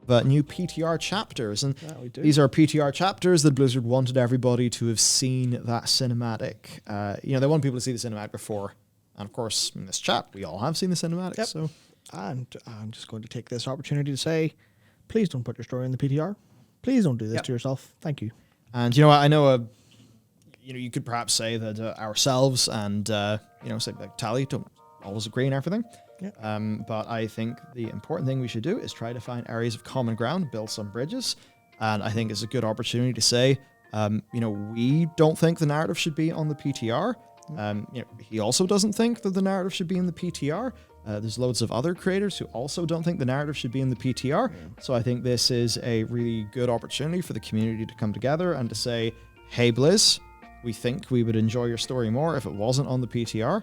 new PTR chapters. And we do. these are PTR chapters that Blizzard wanted everybody to have seen that cinematic. They want people to see the cinematic before. And of course, in this chat, we all have seen the cinematic. Yep. So, and I'm just going to take this opportunity to say, please don't put your story in the PTR. Please don't do this to yourself. Thank you. And you know what? I know, you could perhaps say that ourselves and, say like Tally don't always agree on everything. Yeah. But I think the important thing we should do is try to find areas of common ground, build some bridges. And I think it's a good opportunity to say, we don't think the narrative should be on the PTR. He also doesn't think that the narrative should be in the PTR. There's loads of other creators who also don't think the narrative should be in the PTR. Yeah. So I think this is a really good opportunity for the community to come together and to say, hey, Blizz, we think we would enjoy your story more if it wasn't on the PTR.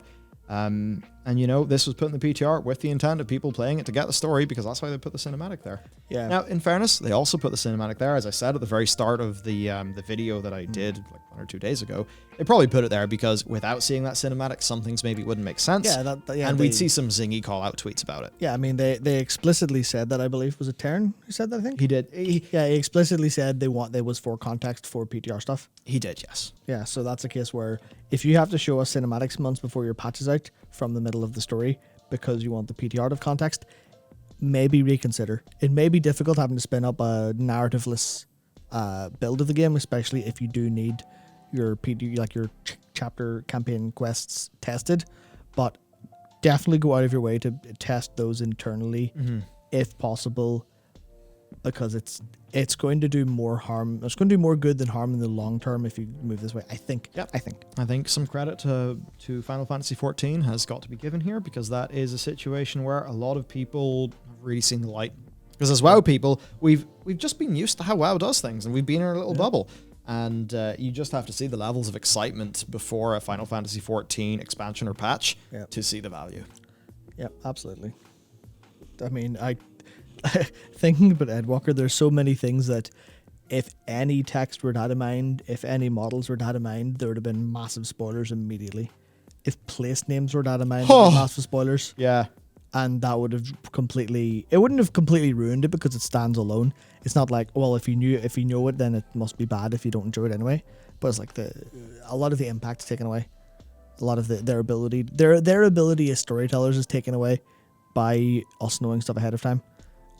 This was put in the PTR with the intent of people playing it to get the story, because that's why they put the cinematic there. Yeah. Now, in fairness, they also put the cinematic there, as I said at the very start of the video that I did like 1 or 2 days ago. They probably put it there because without seeing that cinematic, some things maybe wouldn't make sense. Yeah, we'd see some zingy call-out tweets about it. Yeah, I mean, they explicitly said that, I believe. Was it Taryn who said that, I think? He did. He explicitly said there was for context for PTR stuff. He did, yes. Yeah, so that's a case where if you have to show us cinematics months before your patch is out from the middle of the story because you want the PTR of context, maybe reconsider. It may be difficult having to spin up a narrativeless build of the game, especially if you do need your your chapter campaign quests tested, but definitely go out of your way to test those internally if possible, because it's going to do more harm. It's going to do more good than harm in the long term if you move this way, I think. Yep. I think some credit to Final Fantasy XIV has got to be given here, because that is a situation where a lot of people have really seen the light. Because as WoW people, we've just been used to how WoW does things, and we've been in our little bubble. And you just have to see the levels of excitement before a Final Fantasy XIV expansion or patch to see the value. Yeah, absolutely. I mean, thinking about Endwalker, there's so many things that if any text were data mined, if any models were data mined, there would have been massive spoilers immediately. If place names were data mined, there would be massive spoilers. Yeah. And that would have it wouldn't have completely ruined it because it stands alone. It's not like, well, if you know it, then it must be bad if you don't enjoy it anyway. But it's like a lot of the impact's taken away. A lot of their ability as storytellers is taken away by us knowing stuff ahead of time.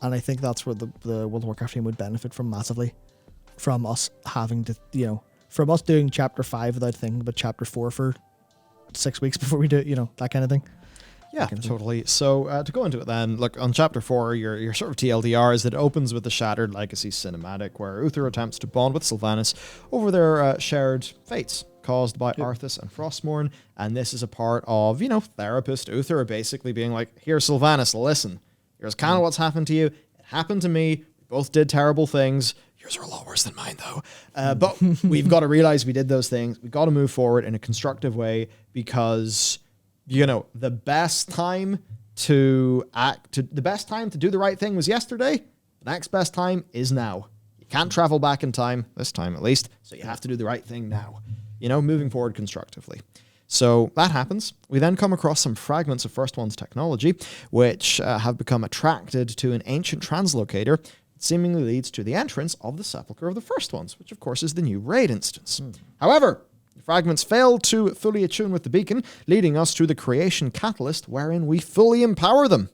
And I think that's where the World of Warcraft team would benefit from massively. From us having to, from us doing chapter 5 without thinking about chapter 4 for 6 weeks before we do it, that kind of thing. Yeah, totally. So to go into it then, look, on chapter 4, your sort of TLDR is that it opens with the Shattered Legacy cinematic, where Uther attempts to bond with Sylvanas over their shared fates caused by Arthas and Frostmourne. And this is a part of, therapist Uther basically being like, here, Sylvanas, listen, here's kind of what's happened to you. It happened to me. We both did terrible things. Yours are a lot worse than mine, though. But we've got to realize we did those things. We've got to move forward in a constructive way, because the best time to do the right thing was yesterday. The next best time is now. You can't travel back in time, this time at least, so you have to do the right thing now. Moving forward constructively. So that happens. We then come across some fragments of First One's technology, which have become attracted to an ancient translocator. It seemingly leads to the entrance of the Sepulchre of the First Ones, which of course is the new raid instance. However, the fragments fail to fully attune with the beacon, leading us to the creation catalyst, wherein we fully empower them.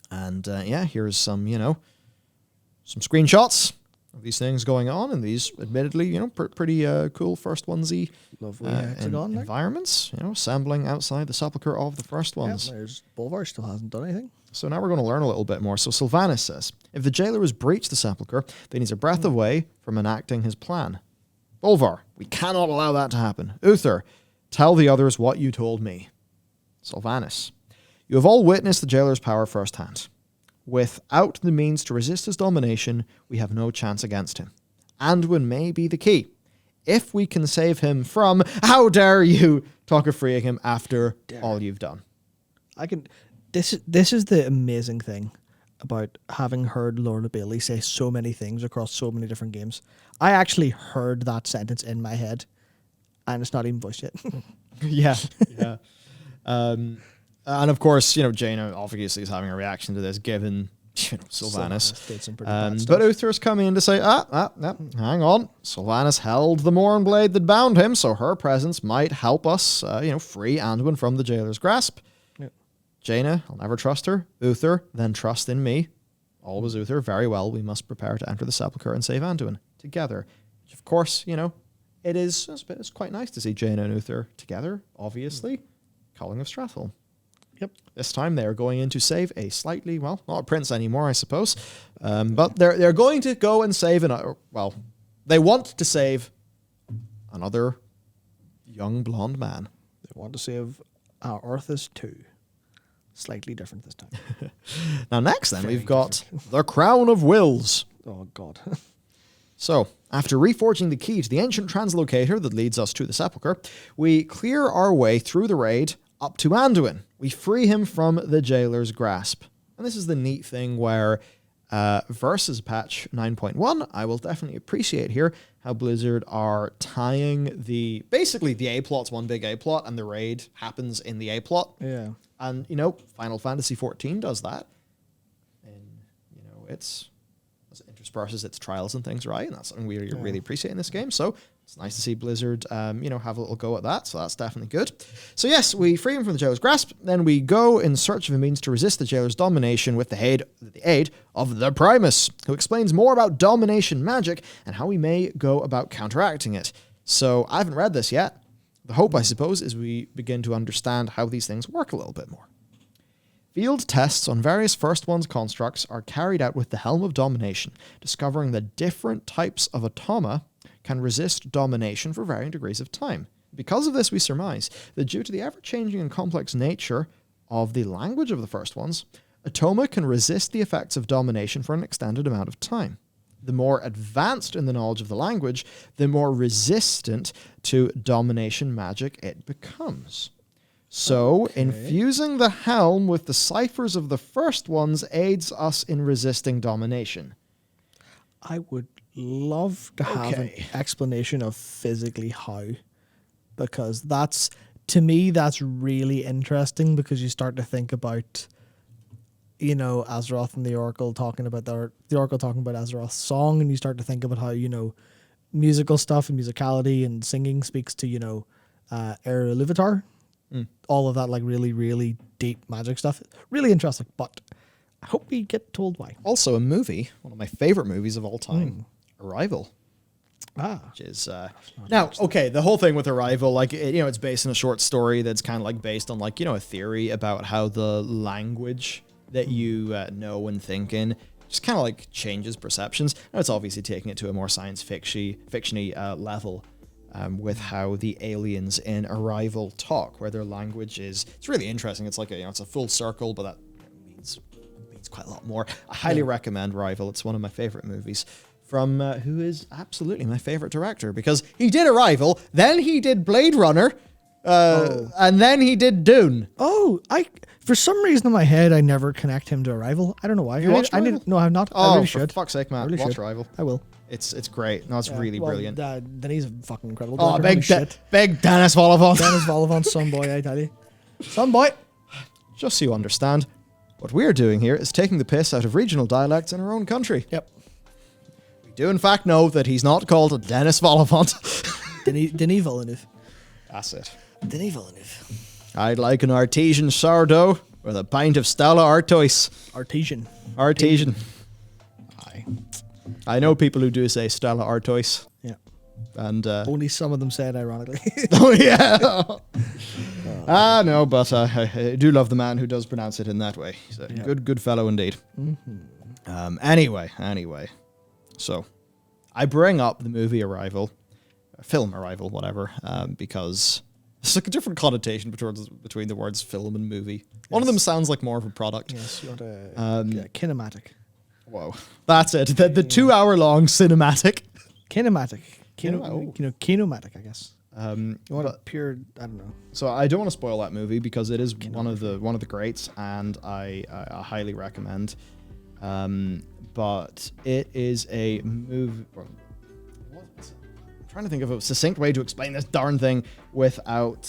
And here's some, some screenshots of these things going on in these, admittedly, pretty cool First Onesy environments, assembling outside the Sepulchre of the First Ones. There's Bolvar still hasn't done anything. So now we're going to learn a little bit more. So Sylvanas says, if the jailer has breached the Sepulchre, then he's a breath away from enacting his plan. Bolvar, we cannot allow that to happen. Uther, tell the others what you told me. Sylvanas, you have all witnessed the jailer's power firsthand. Without the means to resist his domination, we have no chance against him. Anduin may be the key. If we can save him from, how dare you talk of freeing him after all you've done. This is the amazing thing about having heard Lorna Bailey say so many things across so many different games. I actually heard that sentence in my head, and it's not even voiced yet. Yeah. And of course, Jaina obviously is having a reaction to this, given Sylvanas. did some pretty bad stuff. But Uther's coming in to say, hang on. Sylvanas held the Morn blade that bound him, so her presence might help us, free Anduin from the jailer's grasp. Yep. Jaina, I'll never trust her. Uther, then trust in me. Always Uther. Very well, we must prepare to enter the sepulchre and save Anduin together. Which, of course, it's quite nice to see Jaina and Uther together, obviously. Calling of Stratholme. Yep. This time they are going in to save a slightly, not a prince anymore, I suppose. But they're going to go and save they want to save another young blonde man. They want to save Arthas too. Slightly different this time. Now next then, we've got the Crown of Wills. Oh, God. So, after reforging the key to the ancient translocator that leads us to the sepulchre, we clear our way through the raid up to Anduin. We free him from the jailer's grasp. And this is the neat thing where, versus patch 9.1, I will definitely appreciate here how Blizzard are tying basically the A-plot's one big A-plot, and the raid happens in the A-plot. Yeah. And, Final Fantasy XIV does that. And, it's intersperses its trials and things, right? And that's something we really appreciate in this game. So it's nice to see Blizzard, have a little go at that. So that's definitely good. So yes, we free him from the jailer's grasp. Then we go in search of a means to resist the jailer's domination with the aid of the Primus, who explains more about domination magic and how we may go about counteracting it. So I haven't read this yet. The hope, I suppose, is we begin to understand how these things work a little bit more. Field tests on various First One's constructs are carried out with the Helm of Domination, discovering that different types of automa can resist domination for varying degrees of time. Because of this, we surmise that due to the ever-changing and complex nature of the language of the First Ones, automa can resist the effects of domination for an extended amount of time. The more advanced in the knowledge of the language, the more resistant to domination magic it becomes. So, infusing the Helm with the ciphers of the First Ones aids us in resisting domination. I would love to have an explanation of physically how, because to me, that's really interesting, because you start to think about, Azeroth and the Oracle talking about the Oracle talking about Azeroth's song, and you start to think about how, musical stuff and musicality and singing speaks to, Era Luvatar. All of that, really, really deep magic stuff. Really interesting, but I hope we get told why. Also, a movie, one of my favorite movies of all time, Arrival. Which is the whole thing with Arrival, it's based on a short story that's kind of based on a theory about how the language that you know and think in just kind of changes perceptions. Now, it's obviously taking it to a more science fiction-y level. With how the aliens in Arrival talk, where their language it's really interesting. It's it's a full circle, but that means quite a lot more. I highly recommend Arrival. It's one of my favorite movies from who is absolutely my favorite director, because he did Arrival, then he did Blade Runner, and then he did Dune. For some reason in my head, I never connect him to Arrival. I don't know why. You watched Arrival? No, I'm not. Oh, I really for should. Fuck's sake, Matt. Watch Arrival. I will. It's great. No, it's really brilliant. Then he's a fucking incredible. Oh, big Dennis Vollivant. Dennis Vollivant, son boy, I tell you. Son boy. Just so you understand, what we're doing here is taking the piss out of regional dialects in our own country. Yep. We do in fact know that he's not called Dennis Vollivant. Denis Villeneuve. That's it. Denis Villeneuve. I'd like an artesian sourdough with a pint of Stella Artois. Artesian. Aye. I know people who do say Stella Artois. Yeah. And only some of them say it ironically. Oh, yeah. No, but I do love the man who does pronounce it in that way. He's a good fellow indeed. Mm-hmm. Anyway. So, I bring up the movie Arrival, film Arrival, whatever, because there's a different connotation between the words film and movie. Yes. One of them sounds like more of a product. Yes, you want kinematic. Whoa. That's it. The 2-hour-long cinematic. Kinematic. Kinomatic, I guess. You want a pure, I don't know. So I don't want to spoil that movie because it is one of the greats, and I highly recommend. But it is a movie. I'm trying to think of a succinct way to explain this darn thing without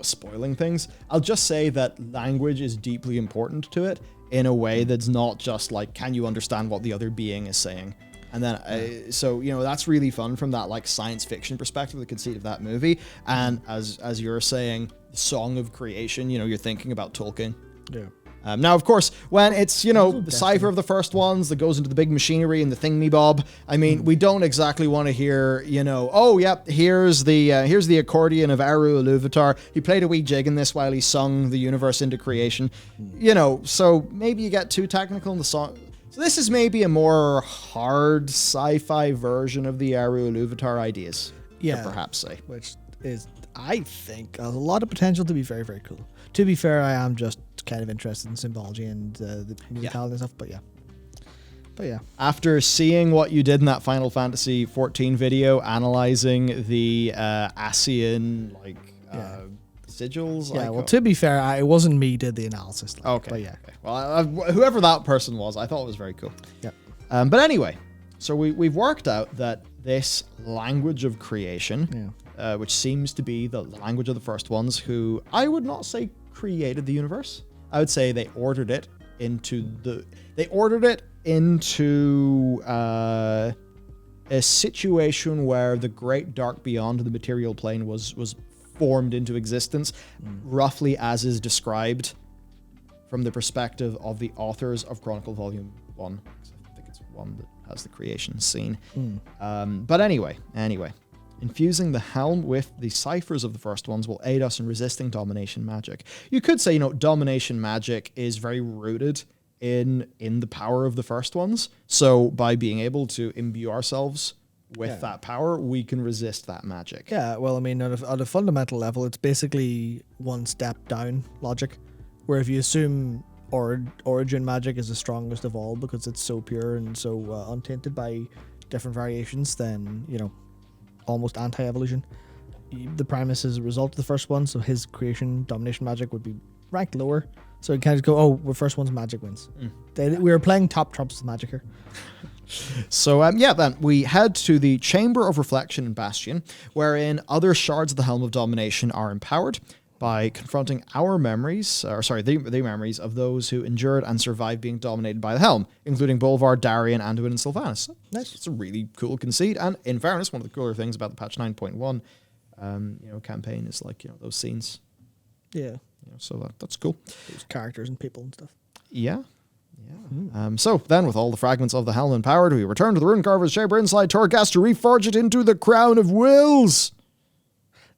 spoiling things. I'll just say that language is deeply important to it, in a way that's not just like, can you understand what the other being is saying? And then, so, you know, that's really fun from that like science fiction perspective, the conceit of that movie. And as you're saying, Song of Creation, you know, you're thinking about Tolkien. Yeah. Now, of course, when it's, you know, the cipher of the first ones that goes into the big machinery and the thingy-bob, I mean, we don't exactly want to hear, you know, oh, yep, here's the accordion of Eru Iluvatar. He played a wee jig in this while he sung the universe into creation. You know, so maybe you get too technical in the song. So this is maybe a more hard sci-fi version of the Eru Iluvatar ideas. Yeah. To perhaps say. Which is, I think, has a lot of potential to be very, very cool. To be fair, I am just kind of interested in symbology and the musicality and stuff, but yeah. After seeing what you did in that Final Fantasy 14 video, analyzing the ASEAN sigils. Yeah, well, to be fair, it wasn't me did the analysis. Okay. But yeah. Okay. Well, whoever that person was, I thought it was very cool. Yeah. But anyway, so we've worked out that this language of creation, which seems to be the language of the first ones, who I would not say created the universe. I would say they ordered it into a situation where the great dark beyond the material plane was formed into existence, roughly as is described from the perspective of the authors of Chronicle Volume 1. I think it's 1 that has the creation scene. But anyway. Infusing the helm with the ciphers of the first ones will aid us in resisting domination magic. You could say, you know, domination magic is very rooted in the power of the first ones. So by being able to imbue ourselves with that power, we can resist that magic. Yeah, well, I mean, at a fundamental level, it's basically one step down logic, where if you assume origin magic is the strongest of all because it's so pure and so untainted by different variations, then, you know, almost anti-evolution. The Primus is a result of the first one, so his creation, domination magic, would be ranked lower. So you kind of go, oh, the first one's magic wins. We were playing top trumps with magic here. So, then we head to the Chamber of Reflection in Bastion, wherein other shards of the Helm of Domination are empowered by confronting our memories, the memories of those who endured and survived being dominated by the Helm, including Bolvar, Darien, Anduin, and Sylvanas. Nice. It's a really cool conceit, and in fairness, one of the cooler things about the patch 9.1, campaign is like, those scenes. Yeah. So that's cool. Those characters and people and stuff. Yeah. So then, with all the fragments of the Helm empowered, we return to the Runecarver's Chamber inside Torghast to reforge it into the Crown of Wills.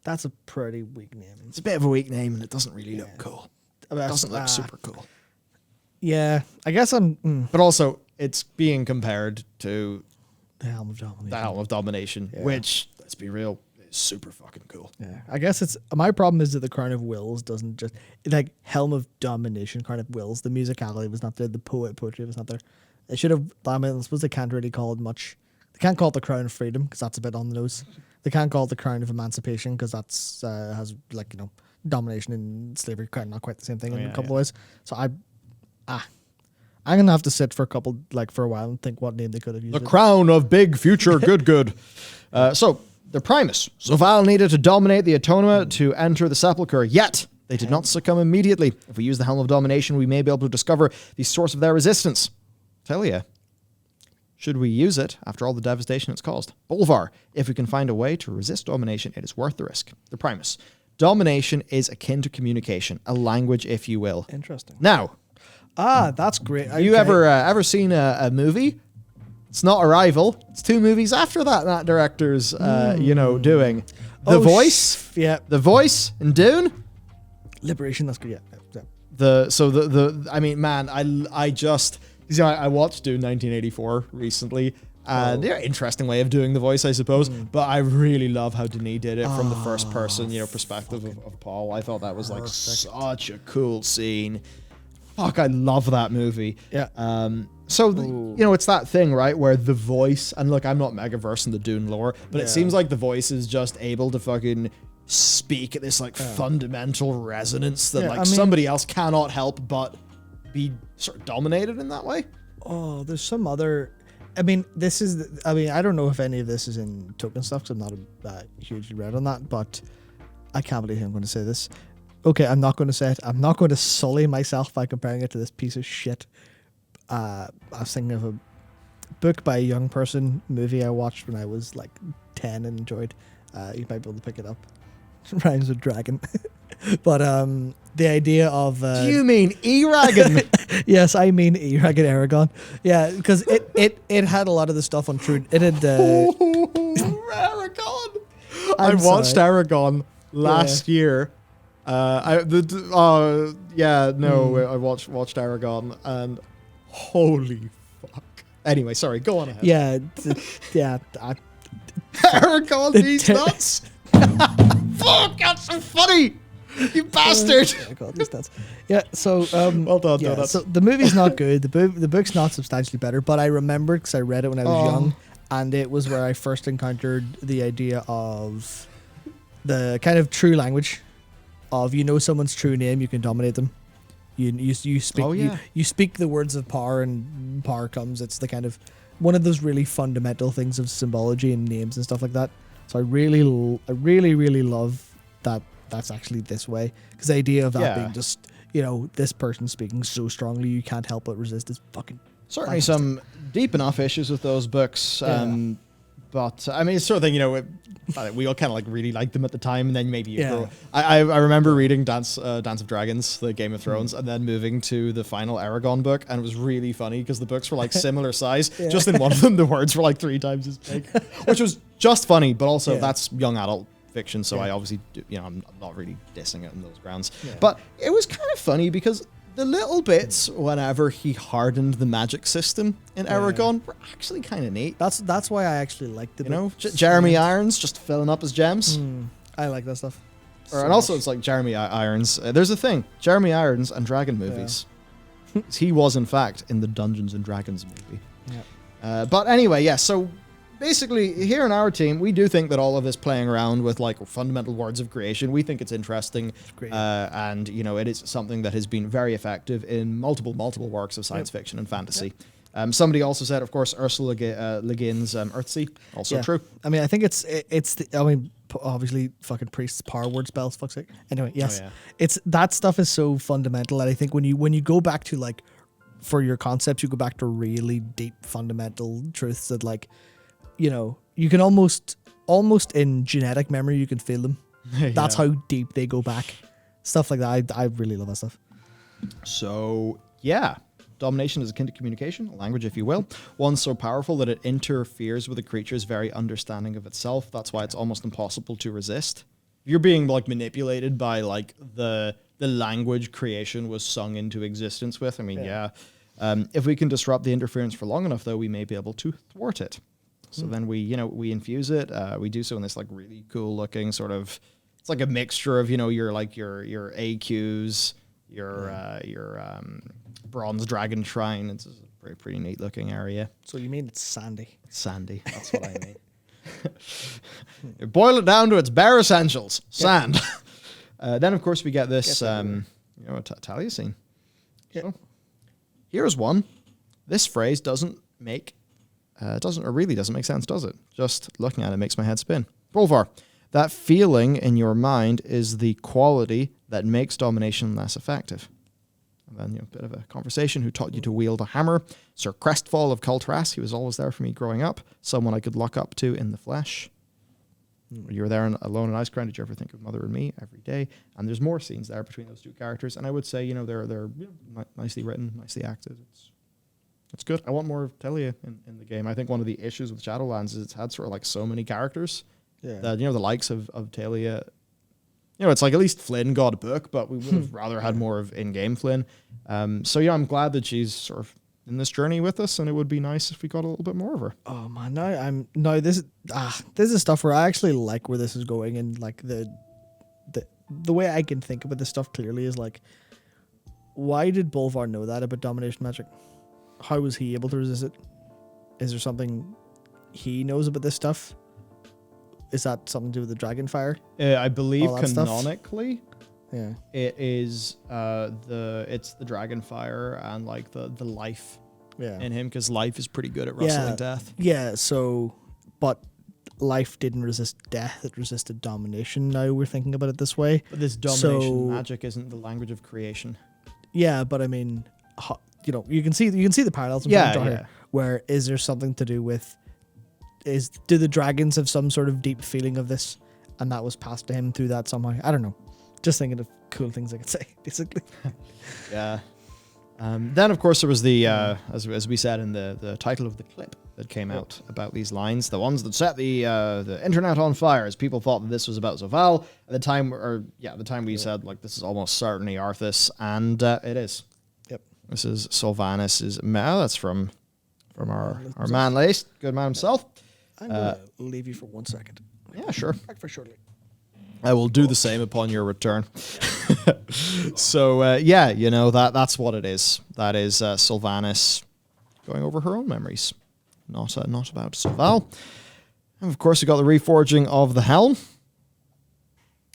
That's a pretty weak name. It's a bit of a weak name, and it doesn't really look cool. It doesn't look super cool. Yeah, I guess But also, it's being compared to the Helm of Domination. Which, let's be real, is super fucking cool. Yeah, I guess my problem is that the Crown of Wills doesn't just like Helm of Domination, Crown of Wills. The musicality was not there. The poetry was not there. They should have. I suppose they can't really call it much. They can't call it the Crown of Freedom because that's a bit on the nose. They can't call it the Crown of Emancipation because that's has domination and slavery, kind of not quite the same thing in a couple of ways. So I'm gonna have to sit for a while and think what name they could have used. The Crown of Big Future Good. So the Primus. Zoval needed to dominate the Autonoma to enter the Sepulchre, yet they did not succumb immediately. If we use the Helm of Domination, we may be able to discover the source of their resistance. Tell ya. Should we use it after all the devastation it's caused? Bolvar, if we can find a way to resist domination, it is worth the risk. The Primus. Domination is akin to communication, a language, if you will. Interesting. Now. That's great. You ever seen a movie? It's not Arrival. It's 2 movies after that director's, doing. The Voice. Yeah. The Voice in Dune. Liberation, that's good, yeah. I watched Dune 1984 recently, and interesting way of doing the voice, I suppose. But I really love how Denis did it from the first person, perspective of Paul. I thought that was such a cool scene. Fuck, I love that movie. Yeah. It's that thing, right, where the voice, and look, I'm not mega versed in the Dune lore, but it seems like the voice is just able to fucking speak at this fundamental resonance that somebody else cannot help but be sort of dominated in that way. Oh, there's some other. I don't know if any of this is in token stuff because I'm not hugely read on that, but I can't believe I'm going to say this. okay, I'm not going to say it. I'm not going to sully myself by comparing it to this piece of shit. I was thinking of a book by a young person, movie I watched when I was like 10 and enjoyed. You might be able to pick it up. Rhymes with dragon. But the idea of... Do you mean Eragon? Yes, I mean Eragon Aragon. Yeah, because it had a lot of the stuff on True... It had... Aragon! I watched Aragon last year. I watched Aragon, and holy fuck. Anyway, sorry, go on ahead. Yeah, Aragon, these nuts! Fuck, that's so funny! You bastard! Oh God, these nuts. Yeah, so well done, yeah, Donuts. so the movie's not good. The book's not substantially better, but I remembered because I read it when I was young, and it was where I first encountered the idea of the kind of true language of someone's true name, you can dominate them. You speak you speak the words of power, and power comes. It's the kind of one of those really fundamental things of symbology and names and stuff like that. So I really love that that's actually this way, because the idea of that being just this person speaking so strongly you can't help but resist is fucking certainly some deep enough issues with those books. But I mean, it's sort of thing, we all kind of like really liked them at the time, and then maybe you grow. I remember reading Dance of Dragons, the Game of Thrones, and then moving to the final Aragon book, and it was really funny because the books were like similar size. Just in one of them, the words were like 3 times as big, which was just funny, but also that's young adult fiction, so I obviously, I'm not really dissing it on those grounds. But it was kind of funny because the little bits whenever he hardened the magic system in Aragon were actually kind of neat. That's why I actually liked it. Jeremy Irons just filling up his gems. I like that stuff. And also it's like Jeremy Irons. There's a thing, Jeremy Irons and Dragon movies. He was in fact in the Dungeons and Dragons movie. But anyway, so basically, here in our team, we do think that all of this playing around with like fundamental words of creation, we think it's interesting, and it is something that has been very effective in multiple works of science fiction and fantasy. Somebody also said, of course, Ursula Le Guin's Earthsea, also true. I mean, I think it's obviously fucking priests, power word spells, fuck's sake. Anyway, yes, it's that stuff is so fundamental, and I think when you go back to like for your concepts, you go back to really deep fundamental truths that like. You can almost in genetic memory, you can feel them. That's how deep they go back. Stuff like that. I really love that stuff. So, domination is akin to communication, a language, if you will. One so powerful that it interferes with a creature's very understanding of itself. That's why it's almost impossible to resist. You're being like manipulated by like the language creation was sung into existence with. I mean, if we can disrupt the interference for long enough, though, we may be able to thwart it. So then we infuse it. We do so in this like really cool looking sort of. It's like a mixture of your AQs, your bronze dragon shrine. It's a pretty neat looking area. So you mean it's sandy? It's sandy. That's what I mean. Boil it down to its bare essentials: sand. Then of course we get this Taliesin. So here's one. This phrase doesn't make. Really doesn't make sense, does it? Just looking at it makes my head spin. Bolvar, that feeling in your mind is the quality that makes domination less effective. And then, a bit of a conversation. Who taught you to wield a hammer? Sir Crestfall of Cultras. He was always there for me growing up. Someone I could look up to in the flesh. You were there alone in Icecrown. Did you ever think of Mother and Me every day? And there's more scenes there between those two characters. And I would say, they're nicely written, nicely acted. It's good. I want more of Telia in the game. I think one of the issues with Shadowlands is it's had sort of like so many characters that, the likes of Telia, it's like at least Flynn got a book, but we would have rather had more of in-game Flynn. So I'm glad that she's sort of in this journey with us, and it would be nice if we got a little bit more of her. Oh man, this is stuff where I actually like where this is going, and like the way I can think about this stuff clearly is like, why did Bolvar know that about domination magic? How was he able to resist it? Is there something he knows about this stuff? Is that something to do with the dragon fire? I believe canonically, it is it's the dragon fire and like the life in him, because life is pretty good at rustling death. Yeah. So, but life didn't resist death; it resisted domination. Now we're thinking about it this way. But this domination magic isn't the language of creation. Yeah, but I mean, you can see the parallels. Here, where is there something to do with? Do the dragons have some sort of deep feeling of this, and that was passed to him through that somehow? I don't know. Just thinking of cool things I could say, basically. Yeah. Then, of course, there was the, as we said in the title of the clip that came out about these lines, the ones that set the internet on fire, as people thought that this was about Zoval. At the time, we said, like, this is almost certainly Arthas, and it is. Yep. This is Sylvanas' that's from our man Lace, good man himself. I'm going to leave you for 1 second. Yeah, sure. Back for shortly. I will do the same upon your return. So, that's what it is. That is Sylvanas going over her own memories. Not about Zoval. And, of course, we got the reforging of the helm,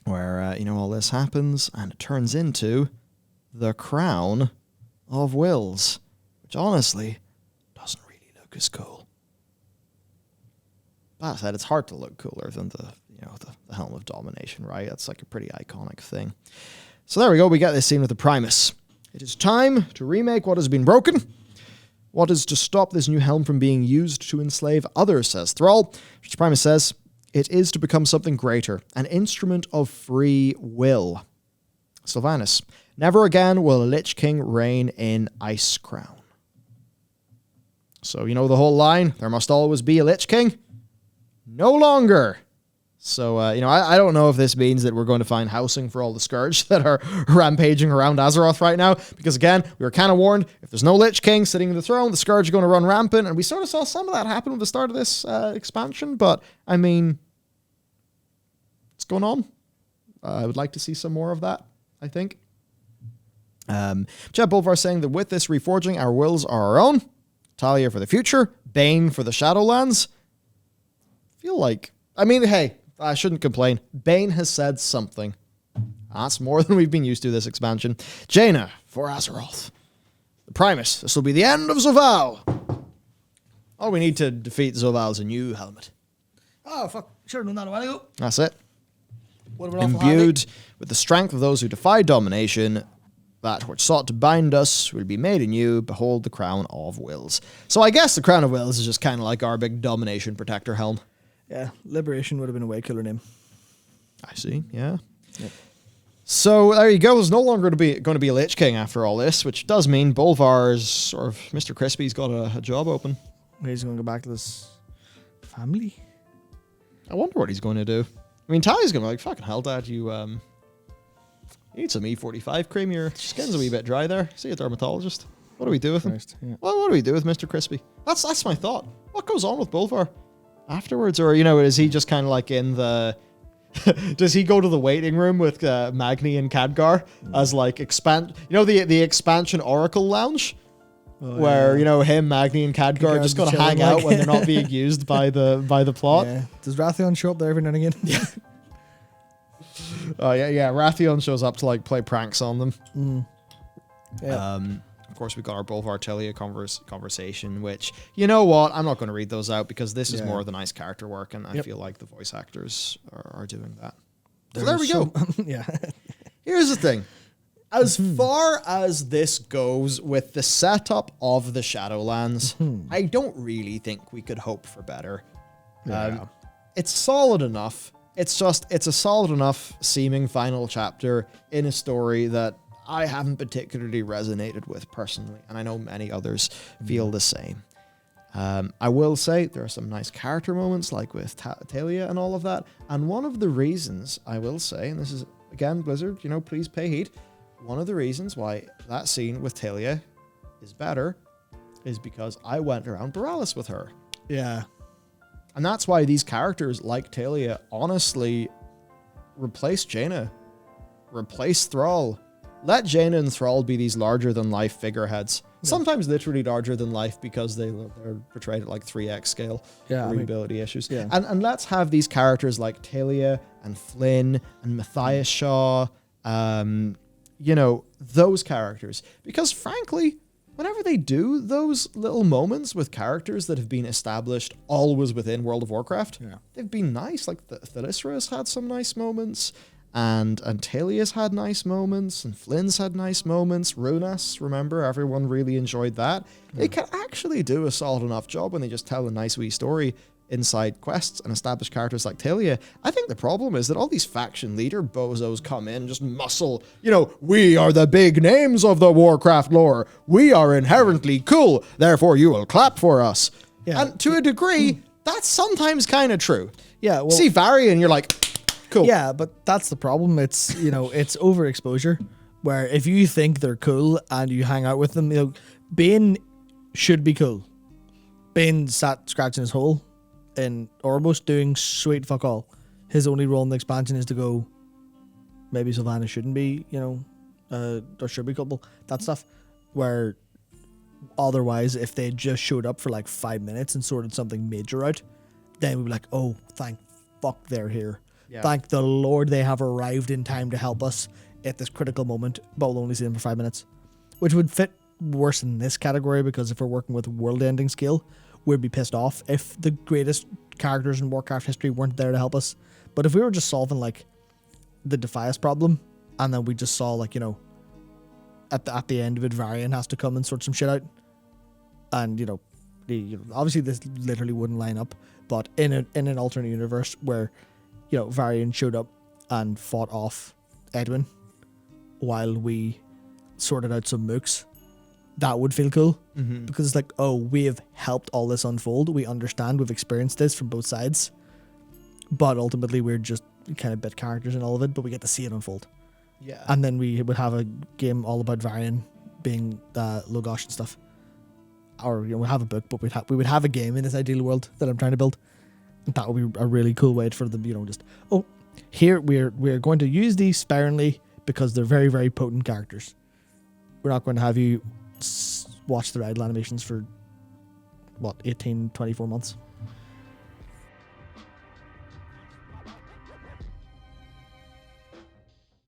where, all this happens, and it turns into the crown of wills, which, honestly, doesn't really look as cool. That said, it's hard to look cooler than the helm of domination, right? That's like a pretty iconic thing. So there we go. We get this scene with the Primus. It is time to remake what has been broken. What is to stop this new helm from being used to enslave others, says Thrall. Which Primus says, it is to become something greater, an instrument of free will. Sylvanas, never again will a Lich King reign in Icecrown. So, the whole line, there must always be a Lich King? No longer. So, I don't know if this means that we're going to find housing for all the Scourge that are rampaging around Azeroth right now. Because, again, we were kind of warned, if there's no Lich King sitting in the throne, the Scourge are going to run rampant. And we sort of saw some of that happen at the start of this expansion. But, I mean, what's going on? I would like to see some more of that, I think. Chad Bolvar saying that with this reforging, our wills are our own. Talia for the future. Bane for the Shadowlands. Feel like... hey... I shouldn't complain. Bane has said something. That's more than we've been used to this expansion. Jaina for Azeroth. The Primus. This will be the end of Zoval. All we need to defeat Zoval is a new helmet. Oh, fuck. Should have done that a while ago. That's it. Imbued with the strength of those who defy domination, that which sought to bind us will be made anew. Behold the crown of wills. So I guess the crown of wills is just kind of like our big domination protector helm. Yeah, Liberation would have been a way cooler name. I see, yeah. Yep. So there you go. There's no longer going to be a Lich King after all this, which does mean Bolvar's sort of Mr. Crispy's got a job open. He's going to go back to this family. I wonder what he's going to do. I mean, Talia's going to be like, fucking hell, Dad, you need some E45 cream. Your skin's a wee bit dry there. See a dermatologist. What do we do with him? Yeah. Well, what do we do with Mr. Crispy? That's my thought. What goes on with Bolvar afterwards? Or, is he just kind of like in the... Does he go to the waiting room with Magni and Khadgar as like the expansion Oracle Lounge? Where, him, Magni, and Khadgar are just going to hang out when they're not being used by the plot. Yeah. Does Rathion show up there every now and again? Yeah. Oh, yeah. Rathion shows up to like play pranks on them. Mm. Yeah. Of course, we've got our Bolvar Telia conversation, which, you know what? I'm not going to read those out because this is more of the nice character work, and I feel like the voice actors are doing that. So there we go. Yeah. Here's the thing. As far as this goes with the setup of the Shadowlands, I don't really think we could hope for better. Yeah. It's solid enough. It's a solid enough seeming final chapter in a story that I haven't particularly resonated with personally, and I know many others feel the same. I will say there are some nice character moments, like with Talia and all of that, and one of the reasons I will say, and this is, again, Blizzard, please pay heed, one of the reasons why that scene with Talia is better is because I went around Borealis with her. Yeah. And that's why these characters, like Talia, honestly replace Jaina, replace Thrall. Let Jaina and Thrall be these larger-than-life figureheads. Yeah. Sometimes literally larger than life because they're portrayed at like 3x scale. Yeah, readability issues. Yeah. And let's have these characters like Talia and Flynn and Matthias Shaw, those characters. Because frankly, whenever they do those little moments with characters that have been established always within World of Warcraft, they've been nice. Like Thalysra's had some nice moments, and Talia's had nice moments, and Flynn's had nice moments. Runas, remember, everyone really enjoyed that. They can actually do a solid enough job when they just tell a nice wee story inside quests and establish characters like Talia. I think the problem is that all these faction leader bozos come in, just muscle, we are the big names of the Warcraft lore. We are inherently cool, therefore you will clap for us. Yeah. And to a degree, that's sometimes kind of true. Yeah, well, see Varian, you're like, cool. Yeah, but that's the problem. It's, it's overexposure, where if you think they're cool and you hang out with them, Bane should be cool. Bane sat scratching his hole in Ormos doing sweet fuck all. His only role in the expansion is to go, maybe Sylvanas shouldn't be, or should be couple. That stuff. Where otherwise, if they just showed up for like 5 minutes and sorted something major out, then we'd be like, oh, thank fuck they're here. Yeah. Thank the Lord they have arrived in time to help us at this critical moment, but we'll only see them for 5 minutes. Which would fit worse in this category, because if we're working with world-ending skill, we'd be pissed off if the greatest characters in Warcraft history weren't there to help us. But if we were just solving, like, the Defias problem, and then we just saw, like, at the end of it, Varian has to come and sort some shit out, and, obviously this literally wouldn't line up, but in an alternate universe where, Varian showed up and fought off Edwin while we sorted out some mooks, that would feel cool. Because it's like, oh, we have helped all this unfold. We understand, we've experienced this from both sides, but ultimately we're just kind of bit characters in all of it, but we get to see it unfold. Yeah. And then we would have a game all about Varian being Logosh and stuff. Or we'd have a book, but we would have a game in this ideal world that I'm trying to build. That would be a really cool way for them, just, oh, here we're going to use these sparingly because they're very, very potent characters. We're not going to have you watch the idle animations for 18, 24 months.